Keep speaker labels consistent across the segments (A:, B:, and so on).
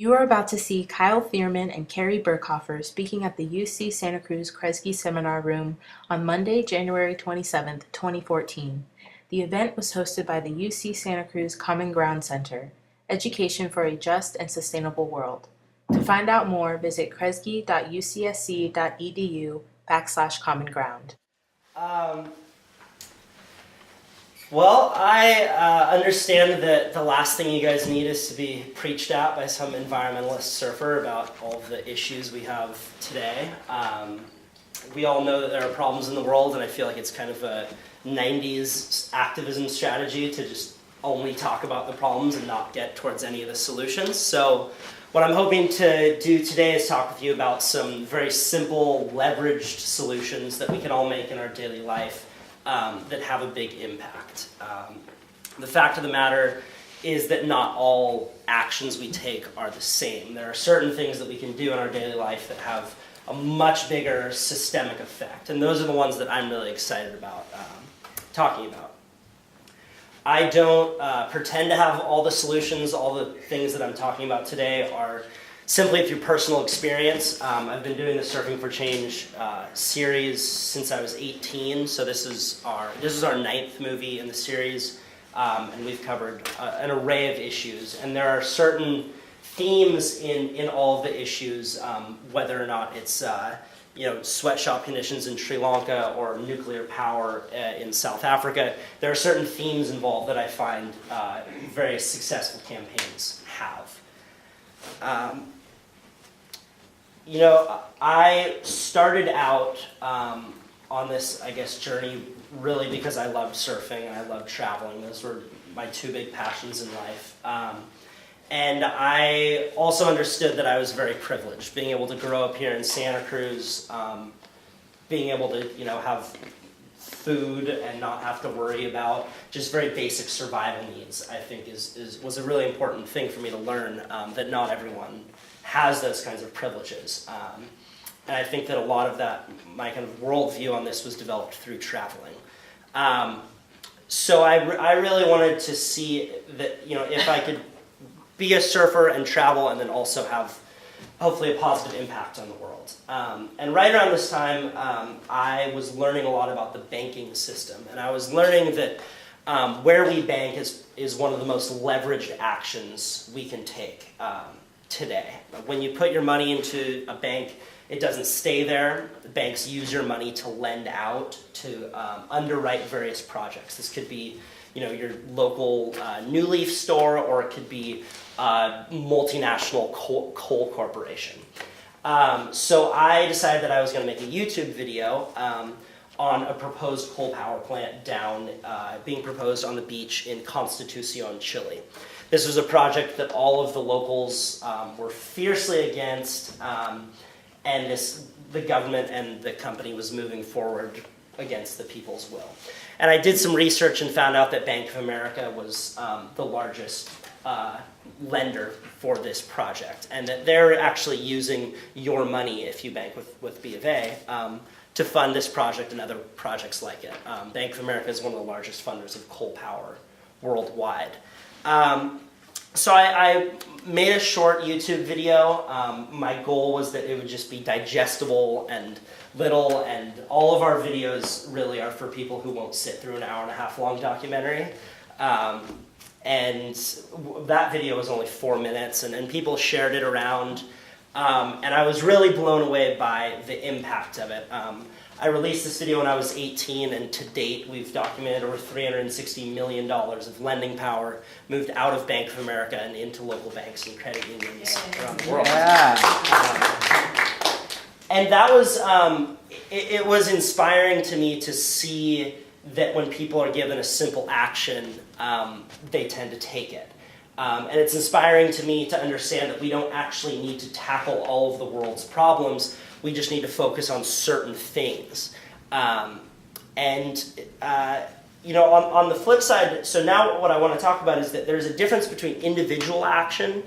A: You are about to see Kyle Thiermann and Carrie Birkhofer speaking at the UC Santa Cruz Kresge Seminar Room on Monday, January 27th, 2014. The event was hosted by the UC Santa Cruz Common Ground Center, Education for a Just and Sustainable World. To find out more, visit kresge.ucsc.edu/common ground.
B: Well, I understand that the last thing you guys need is to be preached at by some environmentalist surfer about all of the issues we have today. We all know that there are problems in the world, and I feel like it's kind of a 90s activism strategy to just only talk about the problems and not get towards any of the solutions. So what I'm hoping to do today is talk with you about some very simple, leveraged solutions that we can all make in our daily life that have a big impact. The fact of the matter is that not all actions we take are the same. There are certain things that we can do in our daily life that have a much bigger systemic effect, and those are the ones that I'm really excited about talking about. I don't pretend to have all the solutions. All the things that I'm talking about today are simply through personal experience. I've been doing the Surfing for Change series since I was 18, so this is our 9th movie in the series, and we've covered an array of issues. And there are certain themes in all of the issues, whether or not it's sweatshop conditions in Sri Lanka or nuclear power in South Africa. There are certain themes involved that I find very successful campaigns have. I started out on this, journey really because I loved surfing and I loved traveling. Those were my two big passions in life. And I also understood that I was very privileged, being able to grow up here in Santa Cruz, being able to, have food and not have to worry about just very basic survival needs, I think was a really important thing for me to learn, that not everyone has those kinds of privileges. And I think that a lot of that, my kind of worldview on this was developed through traveling. So I really wanted to see that, if I could be a surfer and travel and then also have hopefully a positive impact on the world. And right around this time, I was learning a lot about the banking system. And I was learning that where we bank is one of the most leveraged actions we can take today. When you put your money into a bank, it doesn't stay there. The banks use your money to lend out, to underwrite various projects. This could be, your local New Leaf store, or it could be a multinational coal corporation. So I decided that I was going to make a YouTube video on a proposed coal power plant being proposed on the beach in Constitucion, Chile. This was a project that all of the locals were fiercely against, and the government and the company was moving forward against the people's will. And I did some research and found out that Bank of America was the largest lender for this project, and that they're actually using your money, if you bank with B of A, to fund this project and other projects like it. Bank of America is one of the largest funders of coal power worldwide. So I made a short YouTube video. My goal was that it would just be digestible and little, and all of our videos really are for people who won't sit through an hour-and-a-half long documentary. And that video was only 4 minutes, and people shared it around. And I was really blown away by the impact of it. I released this video when I was 18, and to date we've documented over $360 million of lending power moved out of Bank of America and into local banks and credit unions around the world.
C: Yeah.
B: And that was, it was inspiring to me to see that when people are given a simple action, they tend to take it. And it's inspiring to me to understand that we don't actually need to tackle all of the world's problems. We just need to focus on certain things. On the flip side, so now what I want to talk about is that there's a difference between individual action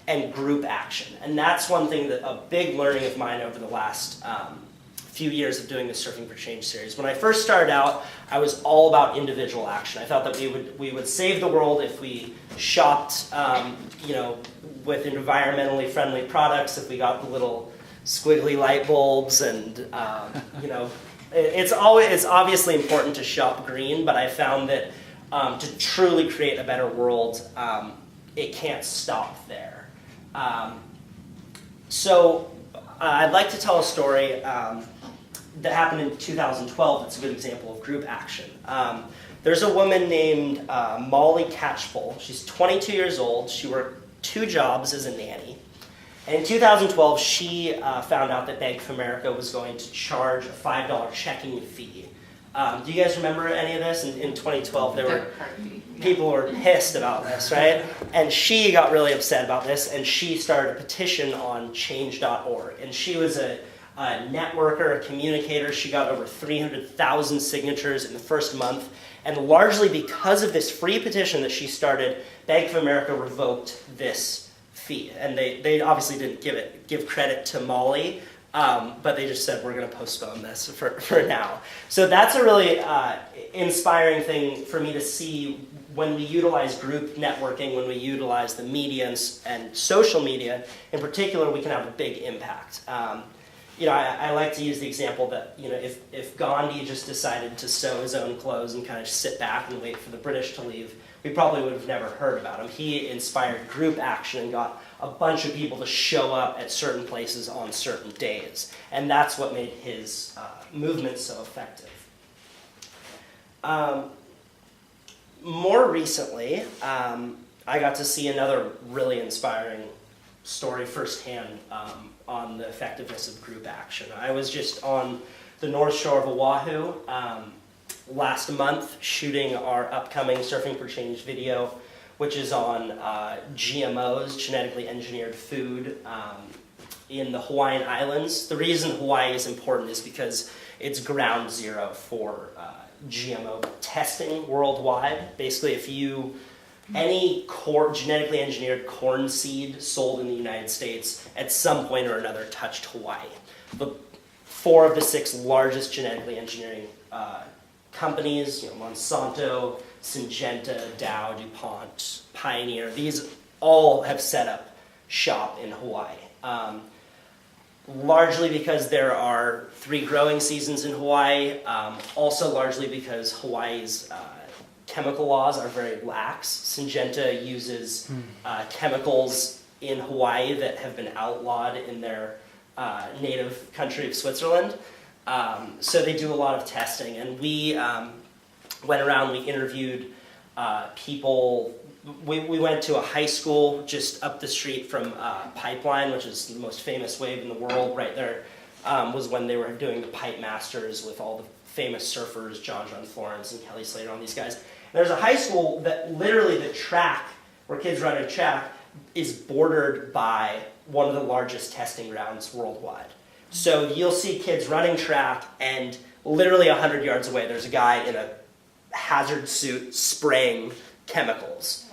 B: and group action. And that's one thing that a big learning of mine over the last few years of doing the Surfing for Change series. When I first started out, I was all about individual action. I thought that we would save the world if we shopped, with environmentally friendly products, if we got the little squiggly light bulbs, and it's obviously important to shop green, but I found that to truly create a better world, it can't stop there. So I'd like to tell a story that happened in 2012 that's a good example of group action. There's a woman named Molly Catchpole. She's 22 years old. She worked 2 jobs as a nanny. And in 2012, she found out that Bank of America was going to charge a $5 checking fee. Do you guys remember any of this? In 2012, people were pissed about this, right? And she got really upset about this, and she started a petition on change.org. And she was a networker, a communicator. She got over 300,000 signatures in the first month. And largely because of this free petition that she started, Bank of America revoked this fee. And they obviously didn't give credit to Molly, but they just said, we're going to postpone this for now. So that's a really inspiring thing for me to see when we utilize group networking, when we utilize the media and social media. In particular, we can have a big impact. I like to use the example that, if Gandhi just decided to sew his own clothes and kind of sit back and wait for the British to leave, we probably would have never heard about him. He inspired group action and got a bunch of people to show up at certain places on certain days. And that's what made his movement so effective. More recently, I got to see another really inspiring story firsthand on the effectiveness of group action. I was just on the North Shore of Oahu last month shooting our upcoming Surfing for Change video, which is on GMOs, genetically engineered food, in the Hawaiian Islands. The reason Hawaii is important is because it's ground zero for GMO testing worldwide. Basically, if any genetically engineered corn seed sold in the United States at some point or another touched Hawaii. But 4 of the 6 largest genetically engineering companies, Monsanto, Syngenta, Dow, DuPont, Pioneer, these all have set up shop in Hawaii. Largely because there are 3 growing seasons in Hawaii, also largely because Hawaii's chemical laws are very lax. Syngenta uses chemicals in Hawaii that have been outlawed in their native country of Switzerland. So they do a lot of testing, and we went around, we interviewed people. We went to a high school just up the street from Pipeline, which is the most famous wave in the world. Right there was when they were doing the Pipe Masters with all the famous surfers, John Florence and Kelly Slater, all these guys. And there's a high school that literally the track, where kids run a track, is bordered by one of the largest testing grounds worldwide. So you'll see kids running track, and literally 100 yards away, there's a guy in a hazard suit spraying chemicals.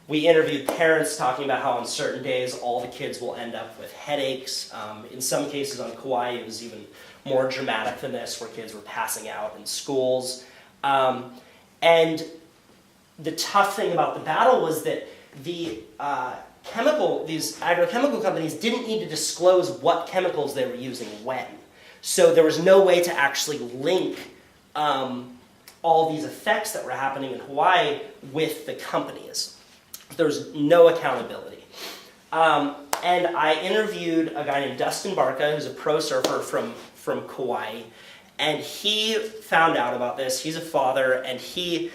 B: We interviewed parents talking about how on certain days all the kids will end up with headaches. In some cases on Kauai, it was even more dramatic than this, where kids were passing out in schools. And the tough thing about the battle was that these agrochemical companies didn't need to disclose what chemicals they were using when. So there was no way to actually link all these effects that were happening in Hawaii with the companies. There was no accountability. And I interviewed a guy named Dustin Barca, who's a pro surfer from Kauai, and he found out about this. He's a father, and he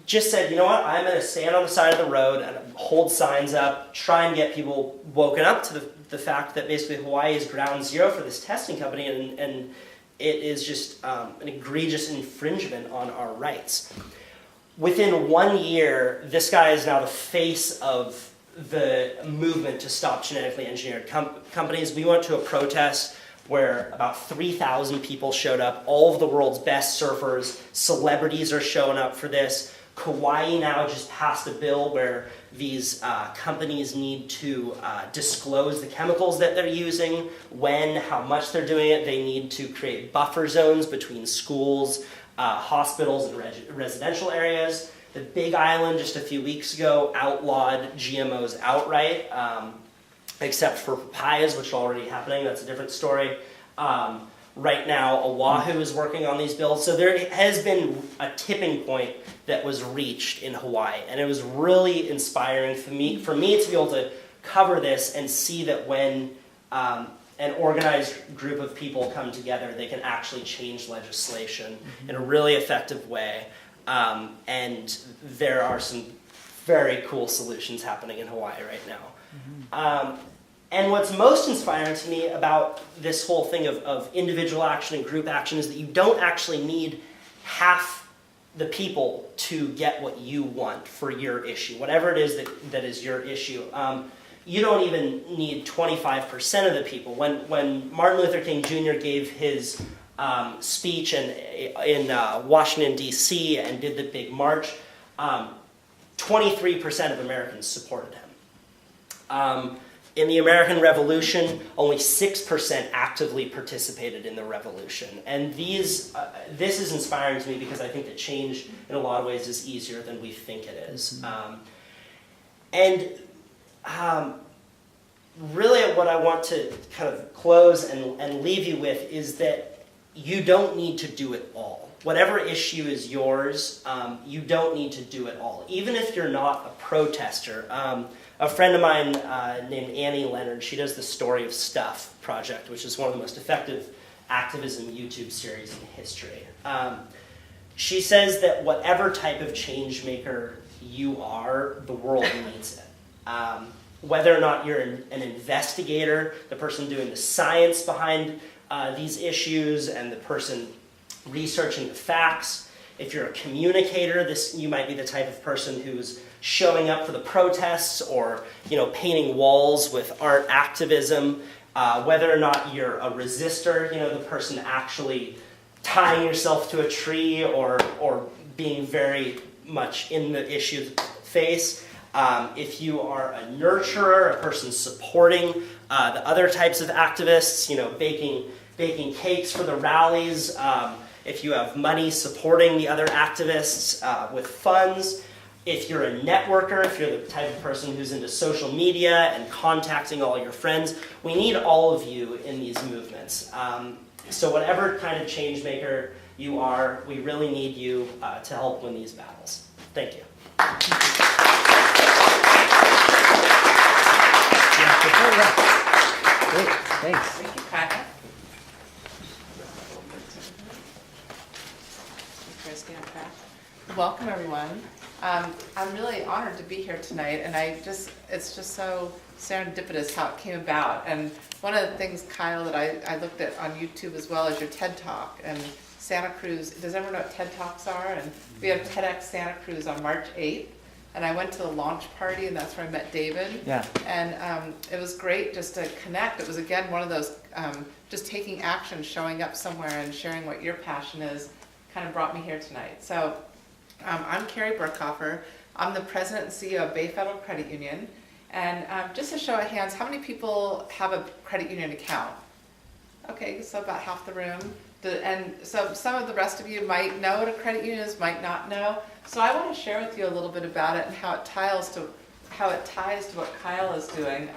B: just said, you know what, I'm going to stand on the side of the road and hold signs up, try and get people woken up to the fact that basically Hawaii is ground zero for this testing company, and it is just an egregious infringement on our rights. Within 1 year, this guy is now the face of the movement to stop genetically engineered companies. We went to a protest where about 3,000 people showed up. All of the world's best surfers, celebrities are showing up for this. Kauai now just passed a bill where these companies need to disclose the chemicals that they're using, when, how much they're doing it. They need to create buffer zones between schools, hospitals, and residential areas. The Big Island just a few weeks ago outlawed GMOs outright, except for papayas, which are already happening. That's a different story. Right now, Oahu is working on these bills. So there has been a tipping point that was reached in Hawaii. And it was really inspiring for me to be able to cover this and see that when an organized group of people come together, they can actually change legislation in a really effective way. And there are some very cool solutions happening in Hawaii right now. And what's most inspiring to me about this whole thing of individual action and group action is that you don't actually need half the people to get what you want for your issue, whatever it is that is your issue. You don't even need 25% of the people. When Martin Luther King Jr. gave his speech in Washington, D.C. and did the big march, 23% of Americans supported him. In the American Revolution, only 6% actively participated in the revolution. And this is inspiring to me because I think that change, in a lot of ways, is easier than we think it is. Really what I want to kind of close and leave you with is that you don't need to do it all. Whatever issue is yours, you don't need to do it all. Even if you're not a protester. A friend of mine named Annie Leonard, she does the Story of Stuff project, which is one of the most effective activism YouTube series in history. She says that whatever type of change maker you are, the world needs it. Whether or not you're an investigator, the person doing the science behind these issues and the person researching the facts. If you're a communicator, you might be the type of person who's showing up for the protests or painting walls with art activism. Whether or not you're a resistor, the person actually tying yourself to a tree or being very much in the issue's face. If you are a nurturer, a person supporting the other types of activists, baking cakes for the rallies. If you have money supporting the other activists with funds. If you're a networker, if you're the type of person who's into social media and contacting all your friends, we need all of you in these movements. So whatever kind of change maker you are, we really need you to help win these battles. Thank you.
C: Great, thanks.
D: Thank you, Kyle. Welcome, everyone. I'm really honored to be here tonight, and it's just so serendipitous how it came about. And one of the things, Kyle, that I looked at on YouTube as well is your TED Talk. And Santa Cruz, does everyone know what TED Talks are? And we have TEDx Santa Cruz on March 8th. And I went to the launch party, and that's where I met David.
C: Yeah.
D: And it was great just to connect. It was, again, one of those just taking action, showing up somewhere and sharing what your passion is kind of brought me here tonight. So I'm Carrie Birkhofer. I'm the president and CEO of Bay Federal Credit Union. And just a show of hands, how many people have a credit union account? Okay, so about half the room. And so some of the rest of you might know what a credit union is, might not know. So I want to share with you a little bit about it and how it ties to what Kyle is doing.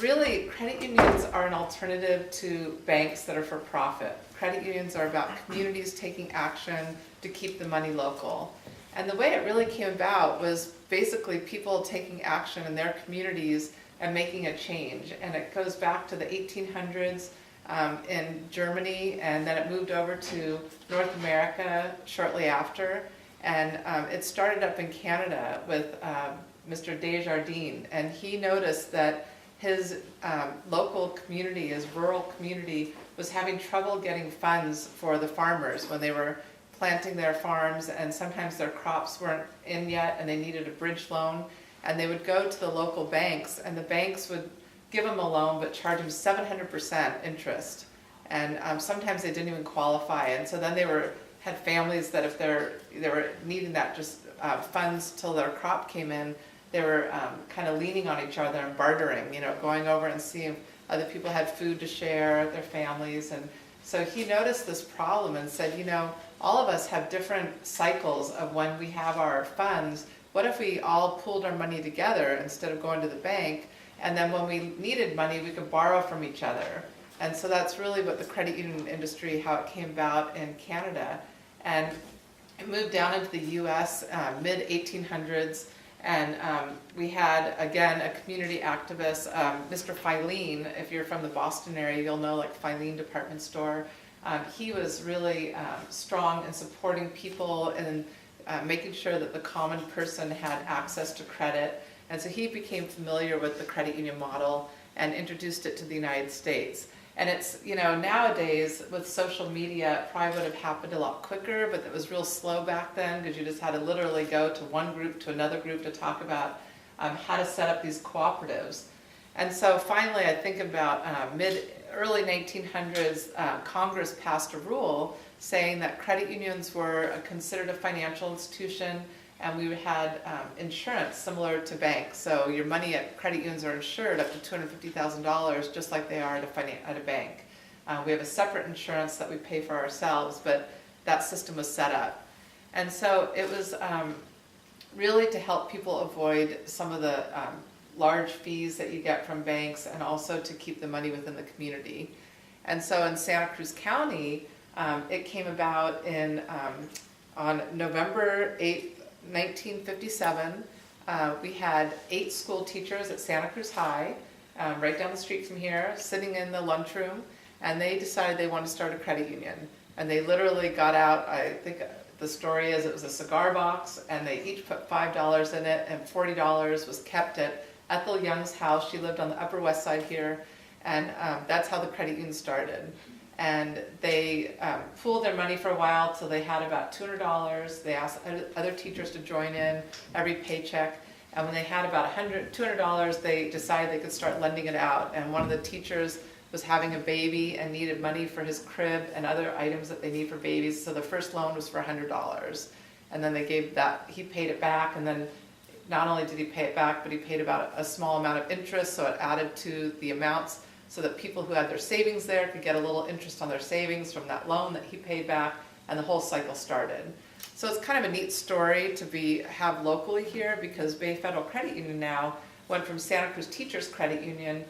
D: Really, credit unions are an alternative to banks that are for profit. Credit unions are about communities taking action to keep the money local. And the way it really came about was basically people taking action in their communities and making a change. And it goes back to the 1800s in Germany, and then it moved over to North America shortly after. And it started up in Canada with Mr. Desjardins, and he noticed that his local community, his rural community, was having trouble getting funds for the farmers when they were planting their farms, and sometimes their crops weren't in yet and they needed a bridge loan. And they would go to the local banks, and the banks would give them a loan but charge them 700% interest. And sometimes they didn't even qualify. And so then they were had families that if they were needing that just funds till their crop came in, they were kind of leaning on each other and bartering, going over and seeing if other people had food to share, their families. And so he noticed this problem and said, all of us have different cycles of when we have our funds. What if we all pooled our money together instead of going to the bank? And then when we needed money, we could borrow from each other. And so that's really what the credit union industry, how it came about in Canada. And it moved down into the US mid-1800s. And we had, again, a community activist, Mr. Filene. If you're from the Boston area, you'll know like Filene Department Store. He was really strong in supporting people and making sure that the common person had access to credit. And so he became familiar with the credit union model and introduced it to the United States. And it's, nowadays with social media, it probably would have happened a lot quicker, but it was real slow back then because you just had to literally go to one group to another group to talk about how to set up these cooperatives. And so finally, I think about early 1900s, Congress passed a rule saying that credit unions were considered a financial institution, and we had insurance similar to banks. So your money at credit unions are insured up to $250,000, just like they are at a bank. We have a separate insurance that we pay for ourselves, but that system was set up. And so it was really to help people avoid some of the large fees that you get from banks, and also to keep the money within the community. And so in Santa Cruz County, it came about on November 8th, 1957, we had 8 school teachers at Santa Cruz High, right down the street from here, sitting in the lunchroom, and they decided they wanted to start a credit union. And they literally got out, I think the story is it was a cigar box, and they each put $5 in it, and $40 was kept at Ethel Young's house. She lived on the Upper West Side here, and that's how the credit union started. And they pooled their money for a while till they had about $200. They asked other teachers to join in every paycheck. And when they had about $200, they decided they could start lending it out. And one of the teachers was having a baby and needed money for his crib and other items that they need for babies. So the first loan was for $100. And then they gave that, he paid it back. And then not only did he pay it back, but he paid about a small amount of interest. So it added to the amounts, so that people who had their savings there could get a little interest on their savings from that loan that he paid back, and the whole cycle started. So it's kind of a neat story to have locally here, because Bay Federal Credit Union now went from Santa Cruz Teachers Credit Union,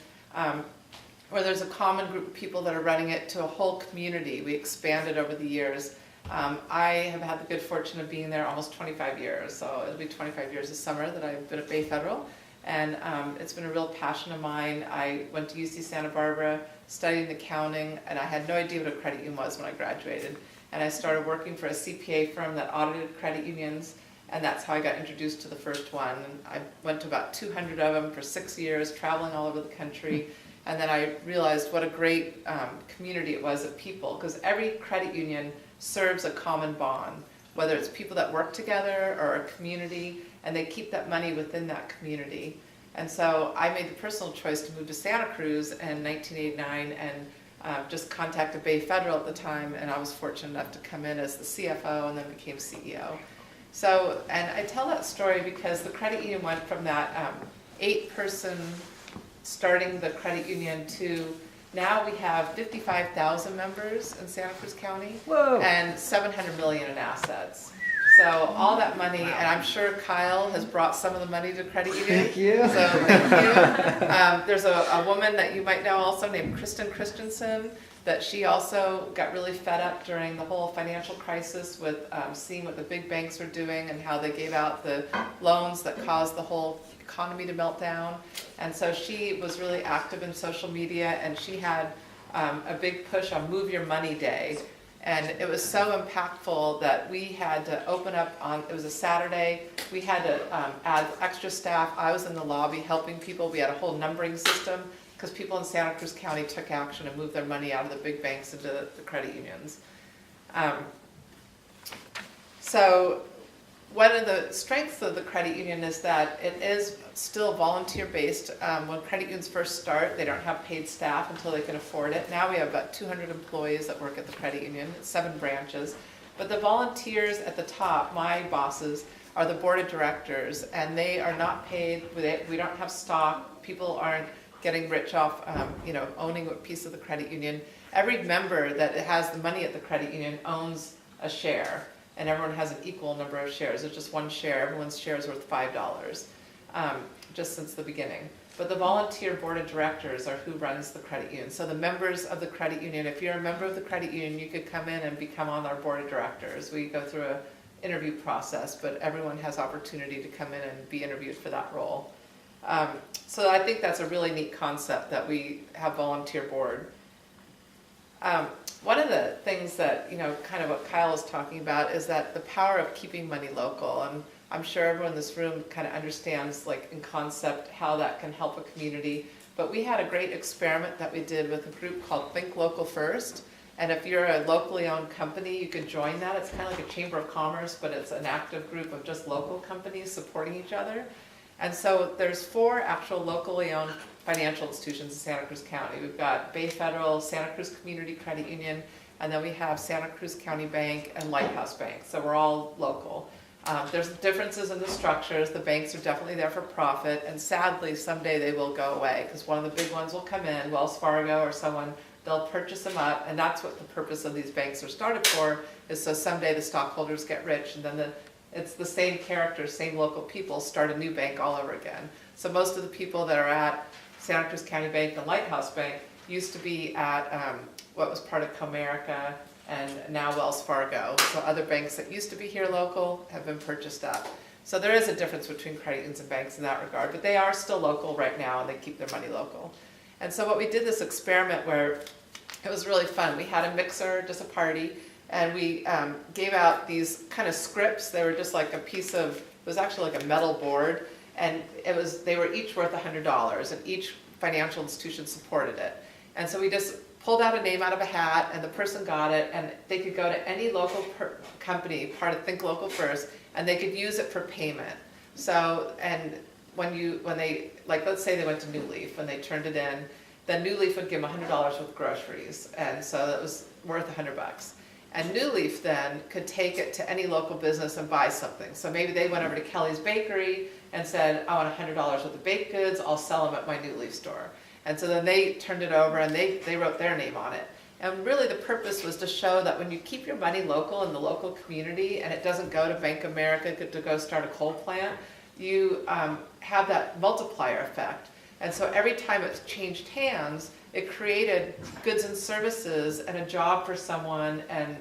D: where there's a common group of people that are running it, to a whole community. We expanded over the years. I have had the good fortune of being there almost 25 years, so it'll be 25 years this summer that I've been at Bay Federal. And it's been a real passion of mine. I went to UC Santa Barbara, studied accounting, and I had no idea what a credit union was when I graduated. And I started working for a CPA firm that audited credit unions, and that's how I got introduced to the first one. And I went to about 200 of them for 6 years, traveling all over the country. And then I realized what a great community it was of people, because every credit union serves a common bond, whether it's people that work together or a community, and they keep that money within that community. And so I made the personal choice to move to Santa Cruz in 1989 and just contacted Bay Federal at the time, and I was fortunate enough to come in as the CFO and then became CEO. So, and I tell that story because the credit union went from that 8-person starting the credit union to now we have 55,000 members in Santa Cruz County.
C: Whoa.
D: And 700 million in assets. So all that money, and I'm sure Kyle has brought some of the money to credit union.
C: Thank you.
D: So thank you. There's a woman that you might know also named Kristen Christensen, that she also got really fed up during the whole financial crisis with seeing what the big banks were doing and how they gave out the loans that caused the whole economy to melt down. And so she was really active in social media, and she had a big push on Move Your Money Day. And it was so impactful that we had to open up on, it was a Saturday, we had to add extra staff. I was in the lobby helping people. We had a whole numbering system because people in Santa Cruz County took action and moved their money out of the big banks into the credit unions. So one of the strengths of the credit union is that it is still volunteer-based. When credit unions first start, they don't have paid staff until they can afford it. Now we have about 200 employees that work at the credit union. It's 7 branches. But the volunteers at the top, my bosses, are the board of directors, and they are not paid. We don't have stock. People aren't getting rich off, owning a piece of the credit union. Every member that has the money at the credit union owns a share, and everyone has an equal number of shares. It's just one share. Everyone's share is worth $5, just since the beginning. But the volunteer board of directors are who runs the credit union. So the members of the credit union, if you're a member of the credit union, you could come in and become on our board of directors. We go through a interview process, but everyone has opportunity to come in and be interviewed for that role. So I think that's a really neat concept that we have volunteer board. One of the things that, kind of what Kyle was talking about is that the power of keeping money local. And I'm sure everyone in this room kind of understands, like in concept, how that can help a community. But we had a great experiment that we did with a group called Think Local First. And if you're a locally owned company, you could join that. It's kind of like a chamber of commerce, but it's an active group of just local companies supporting each other. And so there's 4 actual locally owned financial institutions in Santa Cruz County. We've got Bay Federal, Santa Cruz Community Credit Union, and then we have Santa Cruz County Bank and Lighthouse Bank. So we're all local. There's differences in the structures. The banks are definitely there for profit, and sadly someday they will go away because one of the big ones will come in, Wells Fargo or someone, they'll purchase them up, and that's what the purpose of these banks are started for, is so someday the stockholders get rich, and then it's the same characters, same local people start a new bank all over again. So most of the people that are at Santa Cruz County Bank and Lighthouse Bank used to be at what was part of Comerica and now Wells Fargo. So other banks that used to be here local have been purchased up. So there is a difference between credit unions and banks in that regard, but they are still local right now and they keep their money local. And so what we did this experiment where it was really fun. We had a mixer, just a party, and we gave out these kind of scripts. They were just like a piece of, it was actually like a metal board, and they were each worth $100, and each financial institution supported it. And so we just pulled out a name out of a hat, and the person got it, and they could go to any local company, part of Think Local First, and they could use it for payment. So, and when they, like let's say they went to New Leaf and they turned it in, then New Leaf would give them $100 with groceries, and so that was worth $100. And New Leaf then could take it to any local business and buy something. So maybe they went over to Kelly's Bakery and said, I want $100 worth of baked goods, I'll sell them at my New Leaf store. And so then they turned it over and they wrote their name on it. And really the purpose was to show that when you keep your money local in the local community and it doesn't go to Bank of America to go start a coal plant, you have that multiplier effect. And so every time it's changed hands, it created goods and services and a job for someone and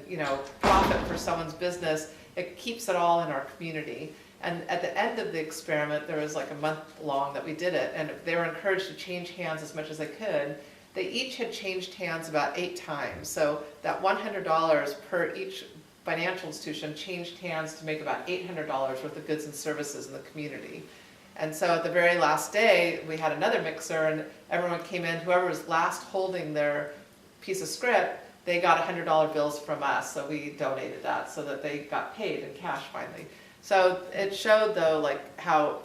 D: profit for someone's business. It keeps it all in our community. And at the end of the experiment, there was like a month long that we did it, and they were encouraged to change hands as much as they could. They each had changed hands about 8 times. So that $100 per each financial institution changed hands to make about $800 worth of goods and services in the community. And so at the very last day, we had another mixer, and everyone came in, whoever was last holding their piece of script, they got $100 bills from us, so we donated that so that they got paid in cash finally. So it showed though, like how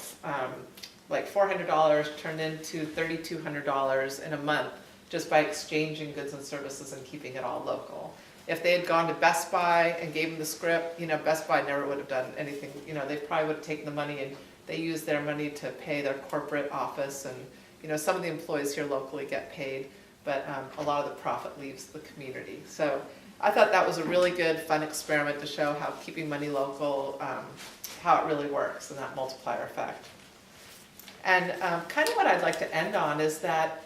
D: like $400 turned into $3,200 in a month just by exchanging goods and services and keeping it all local. If they had gone to Best Buy and gave them the script, Best Buy never would have done anything. They probably would have taken the money and they use their money to pay their corporate office, and some of the employees here locally get paid, but a lot of the profit leaves the community. So I thought that was a really good, fun experiment to show how keeping money local, how it really works and that multiplier effect. And kind of what I'd like to end on is that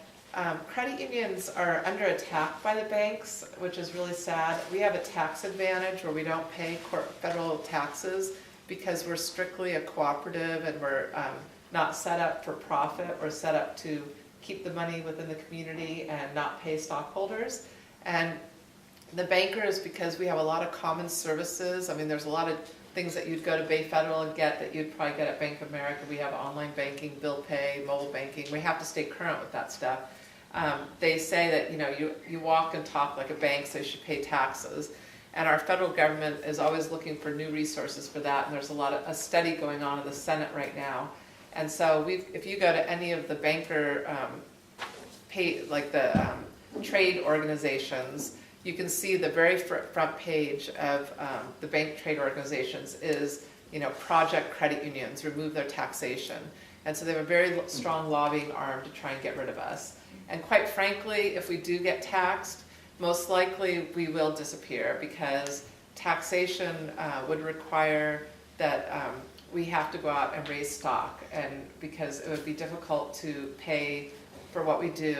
D: credit unions are under attack by the banks, which is really sad. We have a tax advantage where we don't pay federal taxes because we're strictly a cooperative and we're not set up for profit. We're set up to keep the money within the community and not pay stockholders. And the bankers, because we have a lot of common services, there's a lot of things that you'd go to Bay Federal and get that you'd probably get at Bank of America. We have online banking, bill pay, mobile banking. We have to stay current with that stuff. They say that you walk and talk like a bank, so you should pay taxes. And our federal government is always looking for new resources for that. And there's a study going on in the Senate right now. And so if you go to any of the banker trade organizations, you can see the very front page of the bank trade organizations is, project credit unions, remove their taxation. And so they have a very strong lobbying arm to try and get rid of us. And quite frankly, if we do get taxed, most likely we will disappear, because taxation would require that we have to go out and raise stock, and because it would be difficult to pay for what we do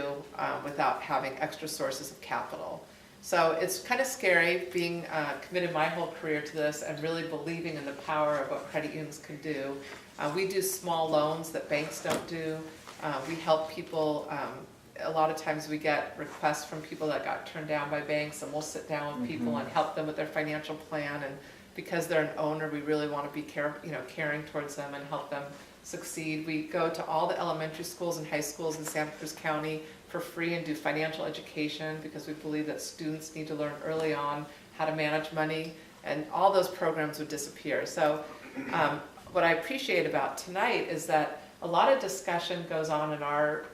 D: without having extra sources of capital. So it's kind of scary being committed my whole career to this and really believing in the power of what credit unions can do. We do small loans that banks don't do. We help people. A lot of times we get requests from people that got turned down by banks, and we'll sit down with people and help them with their financial plan. And because they're an owner, we really want to be caring towards them and help them succeed. We go to all the elementary schools and high schools in Santa Cruz County for free and do financial education, because we believe that students need to learn early on how to manage money, and all those programs would disappear. So what I appreciate about tonight is that a lot of discussion goes on in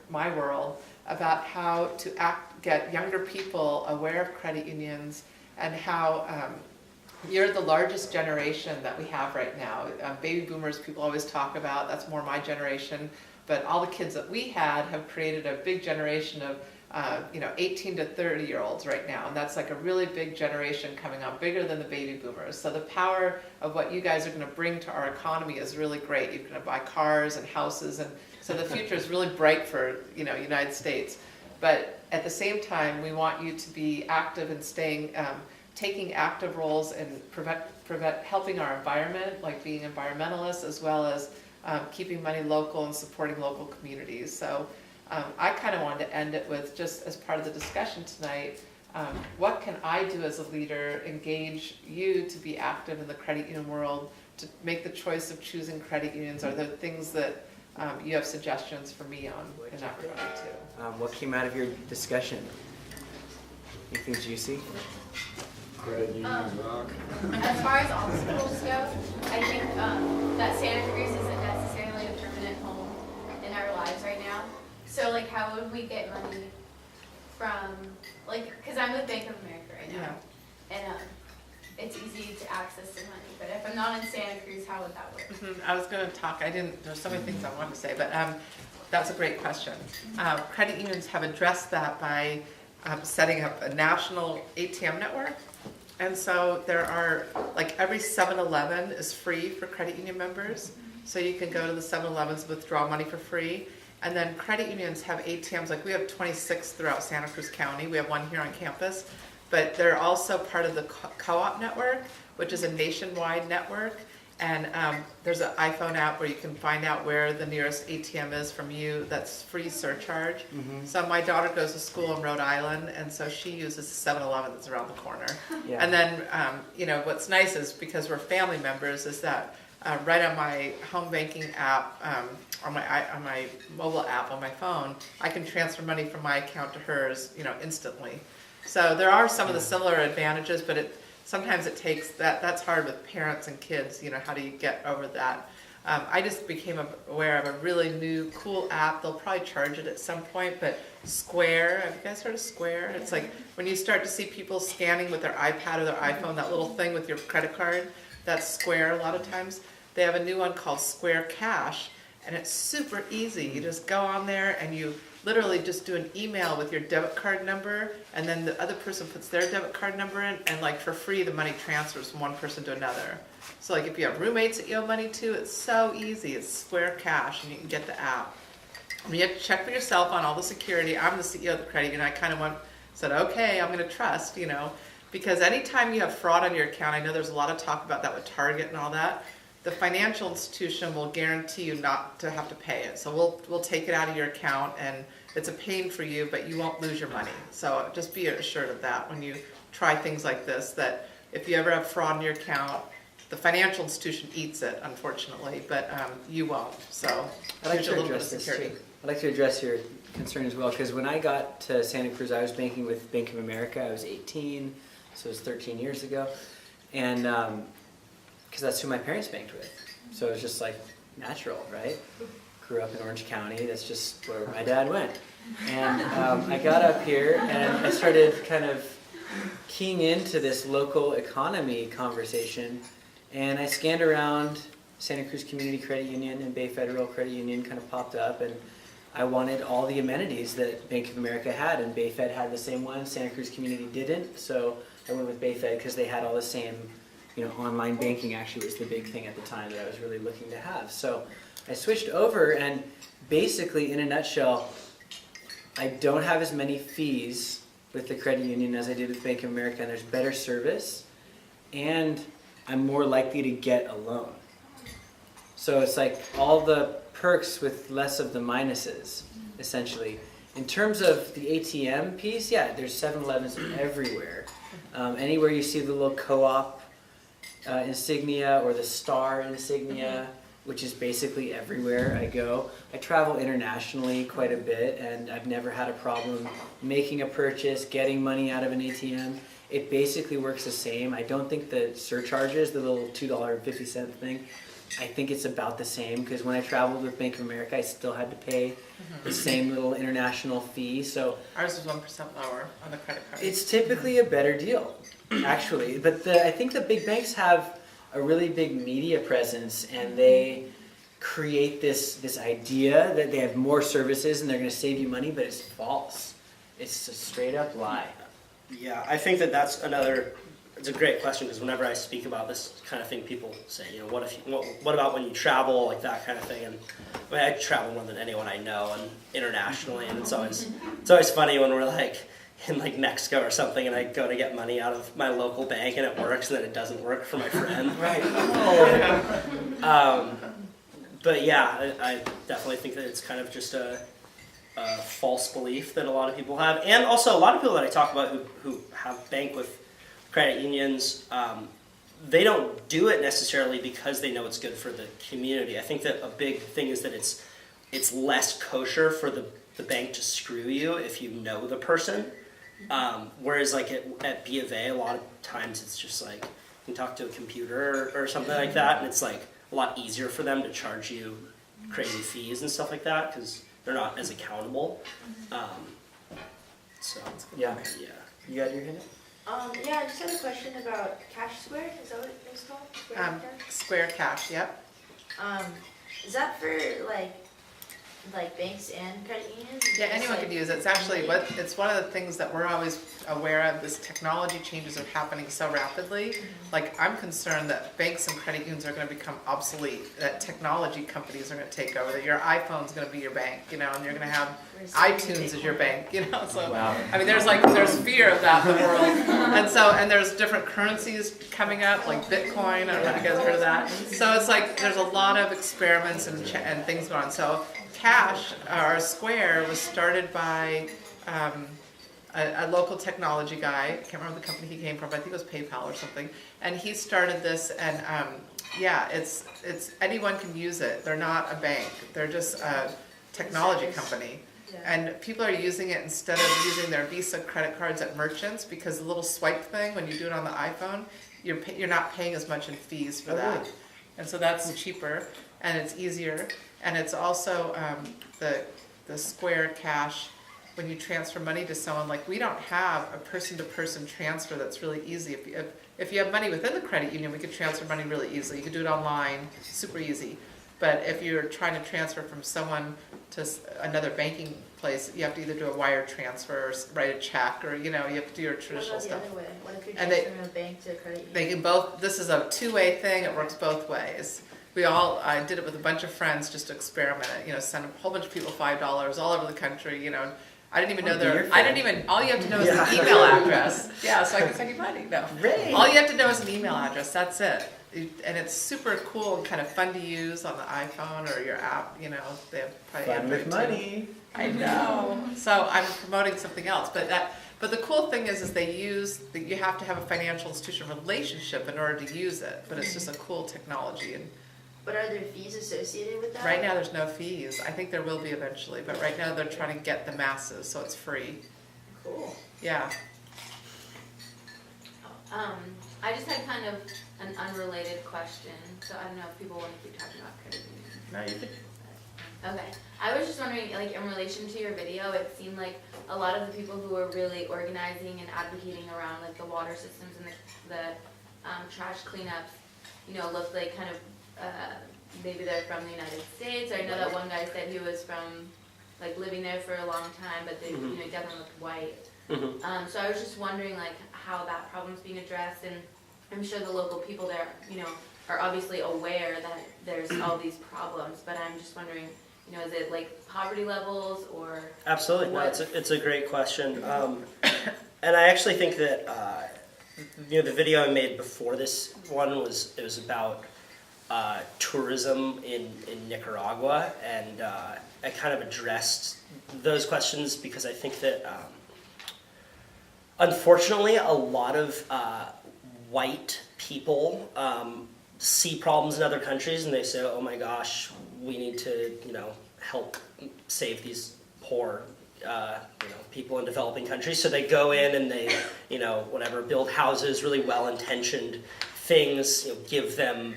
D: my world about how to get younger people aware of credit unions, and how you're the largest generation that we have right now. Baby boomers, people always talk about, that's more my generation, but all the kids that we had have created a big generation of 18 to 30-year-olds right now, and that's like a really big generation coming on, bigger than the baby boomers. So the power of what you guys are going to bring to our economy is really great. You're going to buy cars and houses, and so the future is really bright for United States. But at the same time, we want you to be active and taking active roles in helping our environment, like being environmentalists, as well as keeping money local and supporting local communities. So I kind of wanted to end it with, just as part of the discussion tonight, what can I do as a leader, engage you to be active in the credit union world, to make the choice of choosing credit unions? Are there things that you have suggestions for me on in that regard too?
C: What came out of your discussion? Anything juicy?
E: Credit unions rock.
F: As far as all schools go, I think that Santa Cruz isn't necessarily a permanent home in our lives right now. So like, how would we get money from, because I'm with Bank of America right now, and it's easy to access the money, but if I'm not in Santa Cruz, how would that work?
D: I was going to talk, there's so many things I wanted to say, but that's a great question. Credit unions have addressed that by setting up a national ATM network. And so there are, every 7-Eleven is free for credit union members. So you can go to the 7-Elevens, withdraw money for free. And then credit unions have ATMs, we have 26 throughout Santa Cruz County. We have one here on campus. But they're also part of the co-op network, which is a nationwide network. And there's an iPhone app where you can find out where the nearest ATM is from you. That's free surcharge. Mm-hmm. So my daughter goes to school in Rhode Island, and so she uses the 7-Eleven that's around the corner. Yeah. And then, what's nice is, because we're family members, is that right on my home banking app, on my mobile app on my phone, I can transfer money from my account to hers, instantly. So there are some of the similar advantages, but sometimes it takes that's hard with parents and kids, how do you get over that? I just became aware of a really new, cool app. They'll probably charge it at some point, but Square, have you guys heard of Square? It's like when you start to see people scanning with their iPad or their iPhone, that little thing with your credit card, that's Square a lot of times. They have a new one called Square Cash, and it's super easy. You just go on there and you literally just do an email with your debit card number, and then the other person puts their debit card number in, and for free the money transfers from one person to another. So if you have roommates that you owe money to, it's so easy. It's Square Cash, and you can get the app. And you have to check for yourself on all the security. I'm the CEO of the credit union. I kind of said, okay, I'm going to trust, because anytime you have fraud on your account, I know there's a lot of talk about that with Target and all that. The financial institution will guarantee you not to have to pay it. So we'll take it out of your account, and it's a pain for you, but you won't lose your money. So just be assured of that when you try things like this, that if you ever have fraud in your account, the financial institution eats it, unfortunately, but you won't. So there's a little bit of security.
C: I'd like to address your concern as well, because when I got to Santa Cruz, I was banking with Bank of America. I was 18, so it was 13 years ago. And because that's who my parents banked with. So it was just natural, right? Grew up in Orange County, that's just where my dad went. And I got up here and I started kind of keying into this local economy conversation, and I scanned around. Santa Cruz Community Credit Union and Bay Federal Credit Union kind of popped up, and I wanted all the amenities that Bank of America had, and Bay Fed had the same one. Santa Cruz Community didn't, so I went with Bay Fed because they had all the same, online banking actually was the big thing at the time that I was really looking to have. So I switched over, and basically, in a nutshell, I don't have as many fees with the credit union as I did with Bank of America, and there's better service, and I'm more likely to get a loan. So it's like all the perks with less of the minuses, essentially. In terms of the ATM piece, yeah, there's 7-Elevens everywhere. Anywhere you see the little co-op insignia or the star insignia, which is basically everywhere I go. I travel internationally quite a bit, and I've never had a problem making a purchase, getting money out of an ATM. It basically works the same. I don't think the surcharges, the little $2.50 thing, I think it's about the same, because when I traveled with Bank of America, I still had to pay the same little international fee. So
D: Ours is 1% lower on the credit card.
C: it's typically a better deal, actually. But I think the big banks have a really big media presence, and they create this idea that they have more services and they're going to save you money, but it's false. It's a straight up lie.
B: Yeah, I think that's another. It's a great question, because whenever I speak about this kind of thing, people say, what about when you travel, like that kind of thing? And I travel more than anyone I know, and internationally, and it's always funny when we're like in like Mexico or something, and I go to get money out of my local bank and it works, and then it doesn't work for my friend.
C: Right.
B: But yeah, I definitely think that it's kind of just a false belief that a lot of people have, and also a lot of people that I talk about who have bank with credit unions, they don't do it necessarily because they know it's good for the community. I think that a big thing is that it's less kosher for the bank to screw you if you know the person. Whereas like at B of A, a lot of times it's just like you can talk to a computer or something like that, and it's like a lot easier for them to charge you crazy fees and stuff like that because they're not as accountable. So
C: Yeah.
B: yeah.
C: You got your hand up?
G: Yeah, I just had a question about Cash Square. Is that what it's called?
D: Square Cash, yep.
G: Is that for like banks and credit unions?
D: Yeah, anyone could use it. It's actually it's one of the things that we're always aware of. This technology changes are happening so rapidly. Like, I'm concerned that banks and credit unions are going to become obsolete, that technology companies are going to take over, that your iPhone's going to be your bank, and you're going to have iTunes as your bank, so
C: Wow.
D: I mean, there's fear of that in the world. And there's different currencies coming up, like Bitcoin. I don't know if you guys have heard of that. So it's like there's a lot of experiments and things going on. So Cash, or Square, was started by a local technology guy. I can't remember the company he came from, but I think it was PayPal or something. And he started this, and it's anyone can use it. They're not a bank. They're just a technology company. And people are using it instead of using their Visa credit cards at merchants, because the little swipe thing, when you do it on the iPhone, you're not paying as much in fees for that. And so that's cheaper, and it's easier. And it's also the Square Cash, when you transfer money to someone, like, we don't have a person-to-person transfer that's really easy. If you have money within the credit union, we could transfer money really easily. You could do it online, super easy. But if you're trying to transfer from someone to another banking place, you have to either do a wire transfer or write a check, or you have to do your traditional stuff.
G: What about the other way? What if you're
D: And
G: transferring a bank to a credit union?
D: They can both. This is a two-way thing. It works both ways. I did it with a bunch of friends just to experiment it. Send a whole bunch of people $5 all over the country. I didn't even know all you have to know is an email address. Yeah, so I can send you money. No.
C: Really?
D: All you have to know is an email address. That's it. And it's super cool and kind of fun to use on the iPhone or your app. They have probably
C: Fun
D: Android
C: with
D: too.
C: money.
D: I know. So I'm promoting something else, but the cool thing is you have to have a financial institution relationship in order to use it. But it's just a cool technology. And
G: But are there fees associated with that?
D: right now there's no fees. I think there will be eventually, but right now they're trying to get the masses, so it's free.
G: Cool.
D: Yeah.
F: I just had kind of an unrelated question, so I don't know if people want to keep talking about credit unions.
D: No, you could.
F: Okay. I was just wondering, like, in relation to your video, it seemed like a lot of the people who were really organizing and advocating around, like, the water systems and the trash cleanups, you know, looked like kind of, maybe they're from the United States. Or I know that one guy said he was from, like, living there for a long time, but they, you know, definitely looked white. So I was just wondering, like, how that problem's being addressed, and I'm sure the local people there, you know, are obviously aware that there's all these problems, but I'm just wondering, you know, is it like poverty levels or?
B: Absolutely, no, it's a great question, and I actually think that you know, the video I made before this one was about tourism in Nicaragua, and I kind of addressed those questions because I think that unfortunately a lot of white people see problems in other countries and they say, oh my gosh, we need to, you know, help save these poor you know, people in developing countries. So they go in and they, you know, whatever, build houses, really well-intentioned things, you know, give them,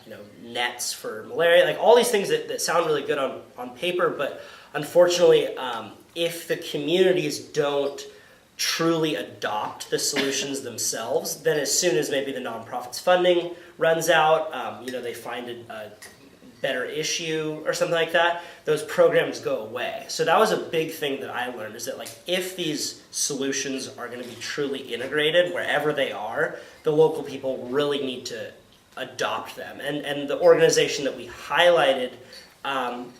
B: you know, nets for malaria, like all these things that sound really good on paper, but unfortunately, if the communities don't truly adopt the solutions themselves, then as soon as maybe the nonprofit's funding runs out, you know, they find a better issue or something like that, those programs go away. So that was a big thing that I learned, is that like if these solutions are going to be truly integrated wherever they are, the local people really need to adopt them. And the organization that we highlighted, and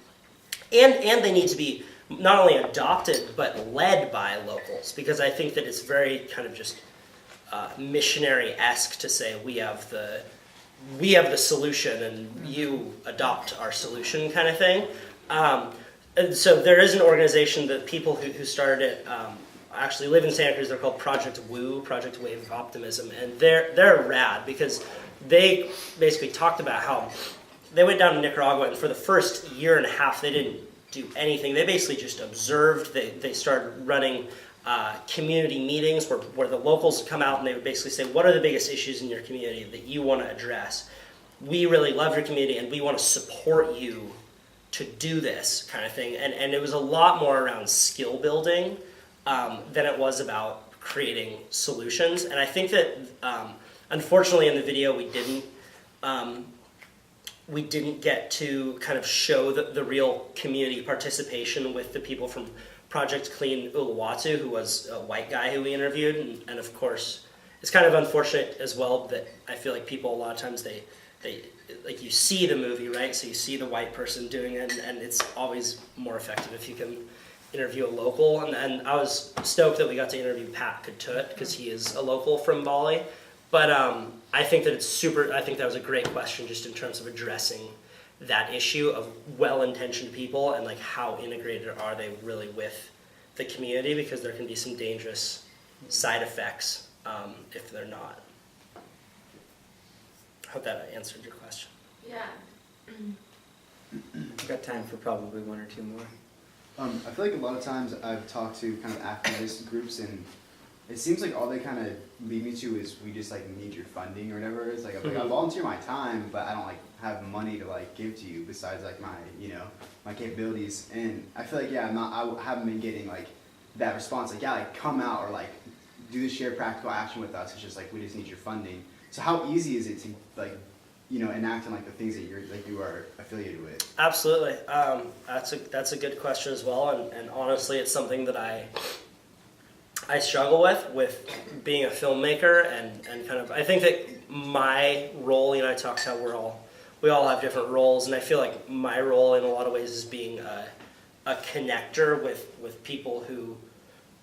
B: they need to be not only adopted but led by locals, because I think that it's very kind of just missionary-esque to say we have the solution and you adopt our solution kind of thing. And so there is an organization that people who started it actually live in Santa Cruz. They're called Project WOO, Project Wave of Optimism, and they're rad because they basically talked about how they went down to Nicaragua, and for the first year and a half they didn't do anything. They basically just observed. They started running community meetings where the locals come out and they would basically say, what are the biggest issues in your community that you want to address? We really love your community and we want to support you to do this kind of thing. And it was a lot more around skill building than it was about creating solutions. And I think that unfortunately in the video we didn't get to kind of show the real community participation with the people from Project Clean Uluwatu, who was a white guy who we interviewed, and of course, it's kind of unfortunate as well that I feel like people a lot of times they like, you see the movie, right? So you see the white person doing it, and it's always more effective if you can interview a local. And I was stoked that we got to interview Pat Katut because he is a local from Bali. But I think that I think that was a great question just in terms of addressing that issue of well-intentioned people and like how integrated are they really with the community, because there can be some dangerous side effects if they're not. I hope that answered your question.
F: Yeah.
C: I've got time for probably one or two more.
H: I feel like a lot of times I've talked to kind of activist groups, and it seems like all they kind of lead me to is we just like need your funding or whatever. It's like, I volunteer my time, but I don't like have money to like give to you besides like my, you know, my capabilities. And I feel like, I haven't been getting like that response. Like, like come out or like do the shared practical action with us. It's just like, we just need your funding. So how easy is it to like, you know, enact on like the things that you are affiliated with?
B: Absolutely. That's a good question as well. And honestly, it's something that I struggle with being a filmmaker and kind of, I think that my role, you know, I talked how we all have different roles, and I feel like my role in a lot of ways is being a connector with people who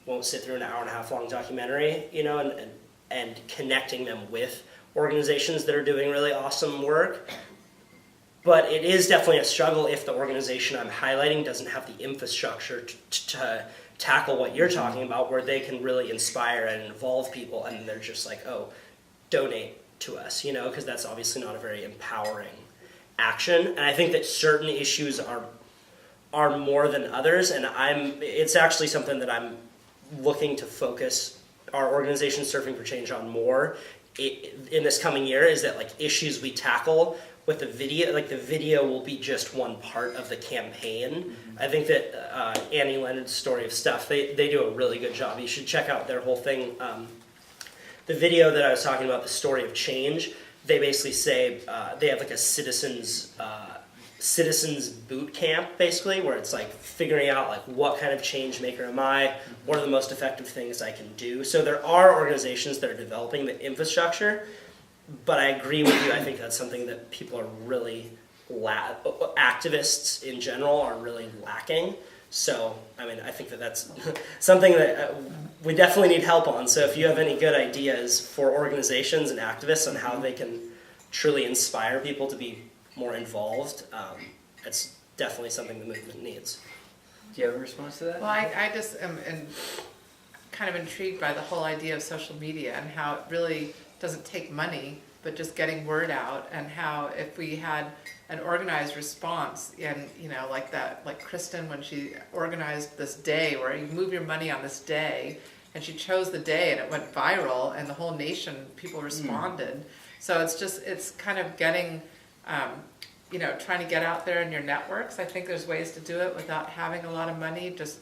B: won't sit through an hour and a half long documentary, you know, and connecting them with organizations that are doing really awesome work. But it is definitely a struggle if the organization I'm highlighting doesn't have the infrastructure to tackle what you're talking about, where they can really inspire and involve people, and they're just like, oh, donate to us, you know, because that's obviously not a very empowering action. And I think that certain issues are more than others, and it's actually something that I'm looking to focus our organization Surfing for Change on more in this coming year, is that like issues we tackle with the video, like the video will be just one part of the campaign. I think that Annie Leonard's Story of Stuff, they do a really good job. You should check out their whole thing. The video that I was talking about, the story of change, they basically say they have like a citizens boot camp, basically, where it's like figuring out like what kind of change maker am I, what are the most effective things I can do. So there are organizations that are developing the infrastructure, but I agree with you. I think that's something that people are really, activists in general are really lacking. So, I mean, I think that that's something that we definitely need help on. So if you have any good ideas for organizations and activists on how they can truly inspire people to be more involved, it's definitely something the movement needs.
C: Do you have a response to that?
D: Well, I just am kind of intrigued by the whole idea of social media and how it really doesn't take money, but just getting word out, and how if we had an organized response, and like Kristen, when she organized this day where you move your money on this day, and she chose the day and it went viral and the whole nation, people responded. So it's kind of getting, trying to get out there in your networks. I think there's ways to do it without having a lot of money. Just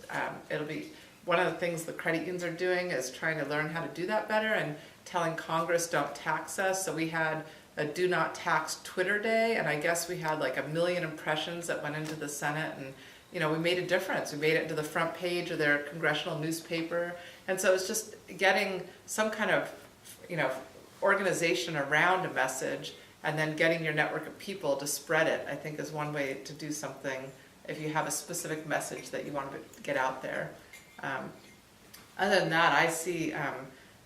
D: it'll be one of the things the credit unions are doing is trying to learn how to do that better, and telling Congress don't tax us. So we had a do not tax Twitter day, and I guess we had like 1 million impressions that went into the Senate, and we made a difference. We made it into the front page of their congressional newspaper. And so it's just getting some kind of organization around a message, and then getting your network of people to spread it, I think, is one way to do something if you have a specific message that you want to get out there. Other than that, I see,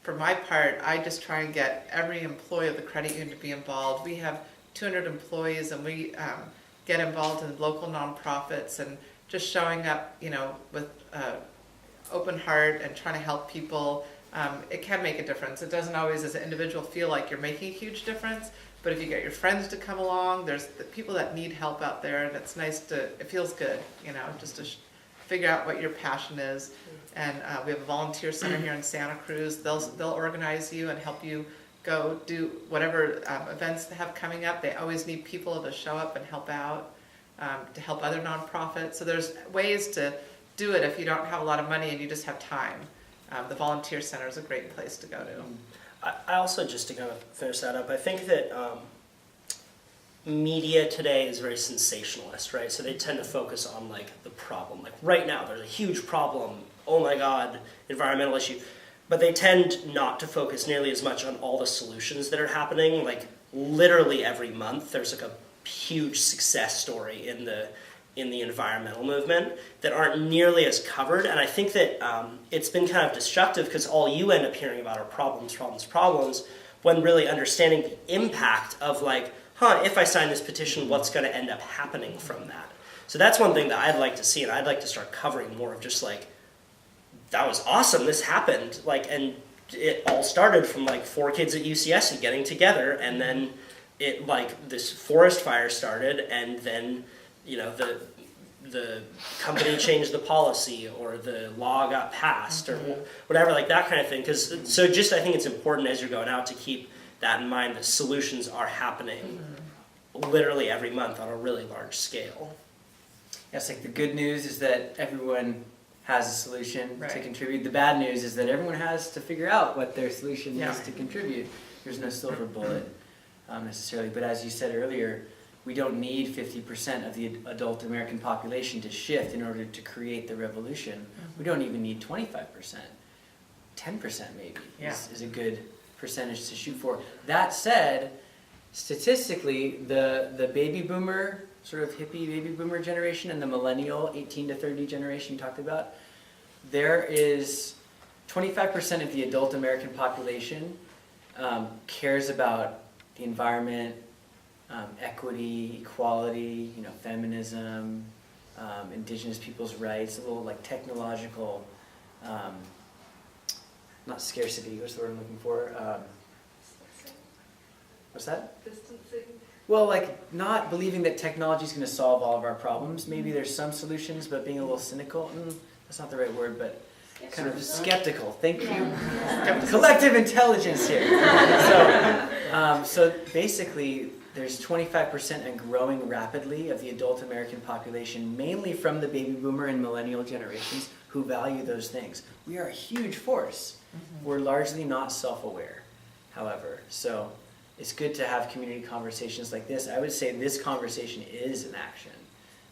D: for my part, I just try and get every employee of the credit union to be involved. We have 200 employees, and we get involved in local nonprofits, and just showing up, with open heart and trying to help people. It can make a difference. It doesn't always, as an individual, feel like you're making a huge difference, but if you get your friends to come along, there's the people that need help out there, and it's nice it feels good, just to figure out what your passion is. And we have a volunteer center here in Santa Cruz. They'll organize you and help you go do whatever events they have coming up. They always need people to show up and help out, to help other nonprofits. So there's ways to do it if you don't have a lot of money and you just have time. The volunteer center is a great place to go to.
B: I also, just to kind of finish that up, I think that media today is very sensationalist, right? So they tend to focus on like the problem. Like right now, there's a huge problem. Oh my God, environmental issue. But they tend not to focus nearly as much on all the solutions that are happening. Like literally every month, there's like a huge success story in the environmental movement that aren't nearly as covered. And I think that it's been kind of destructive, because all you end up hearing about are problems, when really understanding the impact of like, if I sign this petition, what's going to end up happening from that? So that's one thing that I'd like to see, and I'd like to start covering more of just like, that was awesome, this happened. Like, and it all started from like 4 kids at UCSC getting together, and then it like this forest fire started, and then the company changed the policy, or the law got passed, or whatever, like that kind of thing. So just I think it's important as you're going out to keep that in mind, that solutions are happening literally every month on a really large scale.
C: Yes, like the good news is that everyone has a solution to
D: Right.
C: contribute. The bad news is that everyone has to figure out what their solution
D: Yeah.
C: is to contribute. There's no silver bullet necessarily, but as you said earlier, we don't need 50% of the adult American population to shift in order to create the revolution. We don't even need 25%. 10% maybe is a good percentage to shoot for. That said, statistically, the baby boomer, sort of hippie baby boomer generation, and the millennial 18 to 30 generation you talked about, there is 25% of the adult American population cares about the environment, equity, equality, feminism, indigenous people's rights, a little like technological, not scarcity, what's the word I'm looking for? What's that?
I: Distancing.
C: Well, like not believing that technology is going to solve all of our problems. Maybe there's some solutions, but being a little cynical, that's not the right word, but kind of skeptical. Thank you. Collective intelligence here. So basically, there's 25% and growing rapidly of the adult American population, mainly from the baby boomer and millennial generations, who value those things. We are a huge force. We're largely not self-aware, however. So it's good to have community conversations like this. I would say this conversation is an action.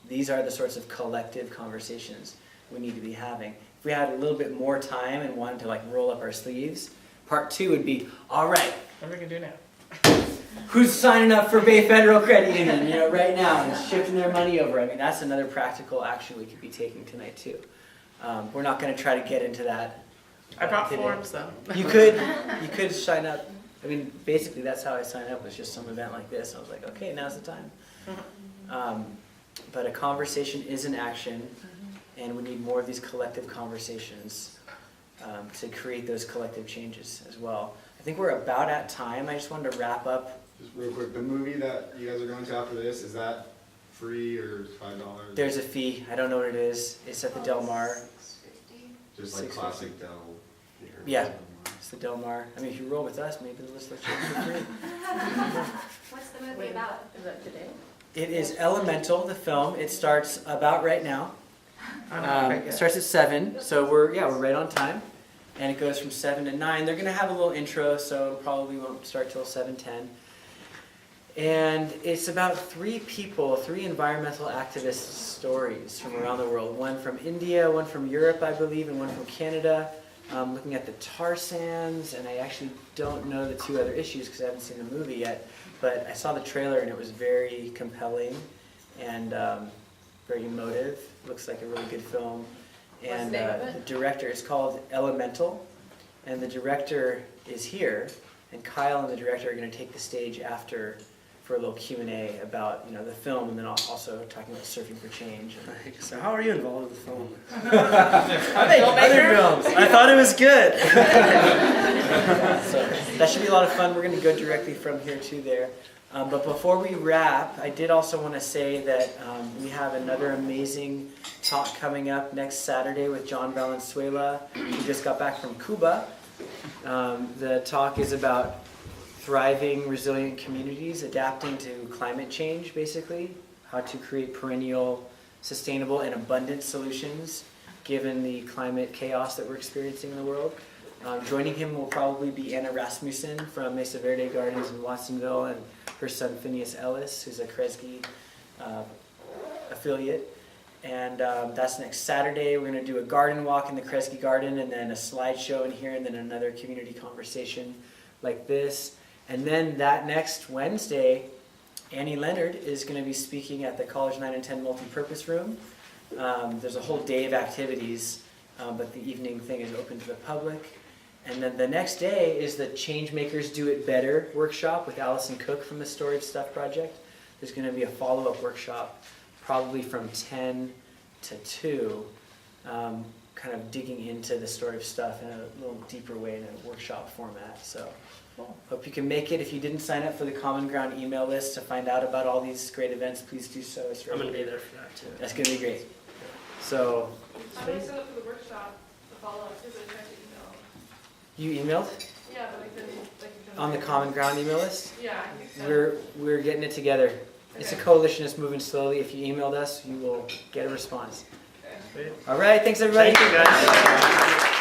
C: These are the sorts of collective conversations we need to be having. If we had a little bit more time and wanted to like roll up our sleeves, part 2 would be, all right,
D: What are we gonna do now?
C: who's signing up for Bay Federal Credit Union, right now, and shifting their money over? I mean, that's another practical action we could be taking tonight too. We're not going to try to get into that.
D: I brought
C: today.
D: forms though.
C: You could sign up. I mean, basically, that's how I signed up. Was just some event like this. I was like, okay, now's the time. But a conversation is an action, and we need more of these collective conversations to create those collective changes as well. I think we're about at time. I just wanted to wrap up.
E: Just real quick, the movie that you guys are going to after this, is that free or $5?
C: There's a fee. I don't know what it is. It's at the Del Mar.
E: Just like
C: $6.50.
E: classic Del.
C: Yeah. It's the Del Mar. I mean, if you roll with us, maybe the list lets you for free.
F: What's the movie about?
D: Is that today?
C: It is Elemental, the film. It starts about right now. It starts at 7, so we're right on time. And it goes from 7 to 9. They're going to have a little intro, so it probably won't start till 7:10. And it's about 3 people, 3 environmental activist stories from around the world. One from India, one from Europe, I believe, and one from Canada. Looking at the tar sands, and I actually don't know the 2 other issues because I haven't seen the movie yet. But I saw the trailer, and it was very compelling and very emotive. Looks like a really good film. And
D: the name of it?
C: the director is called Elemental, and the director is here. And Kyle and the director are going to take the stage after for a little Q&A about the film, and then also talking about surfing for change.
B: So how are you involved with the film?
C: I make other films. I thought it was good. So that should be a lot of fun. We're going to go directly from here to there. But before we wrap, I did also want to say that we have another amazing talk coming up next Saturday with John Valenzuela, who just got back from Cuba. The talk is about thriving, resilient communities, adapting to climate change, basically, how to create perennial, sustainable, and abundant solutions given the climate chaos that we're experiencing in the world. Joining him will probably be Anna Rasmussen from Mesa Verde Gardens in Watsonville, and her son Phineas Ellis, who's a Kresge affiliate. And that's next Saturday. We're going to do a garden walk in the Kresge Garden, and then a slideshow in here, and then another community conversation like this. And then that next Wednesday, Annie Leonard is going to be speaking at the College 9 and 10 Multipurpose Room. There's a whole day of activities, but the evening thing is open to the public. And then the next day is the Changemakers Do It Better workshop with Allison Cook from the Storage Stuff Project. There's going to be a follow-up workshop probably from 10 to 2, kind of digging into the storage stuff in a little deeper way in a workshop format. So hope you can make it. If you didn't sign up for the Common Ground email list to find out about all these great events, please do so.
B: I'm going to be there for that too.
C: That's going to be great. So,
I: I'm going to sign up for the workshop, the follow-up, because I tried to email.
C: you emailed
I: Yeah, but I couldn't,
C: on the Common Ground email list?
I: Yeah, I think so.
C: We're getting it together. It's a coalition that's moving slowly. If you emailed us, you will get a response.
I: Okay.
C: All right, thanks everybody.
B: Thank you guys.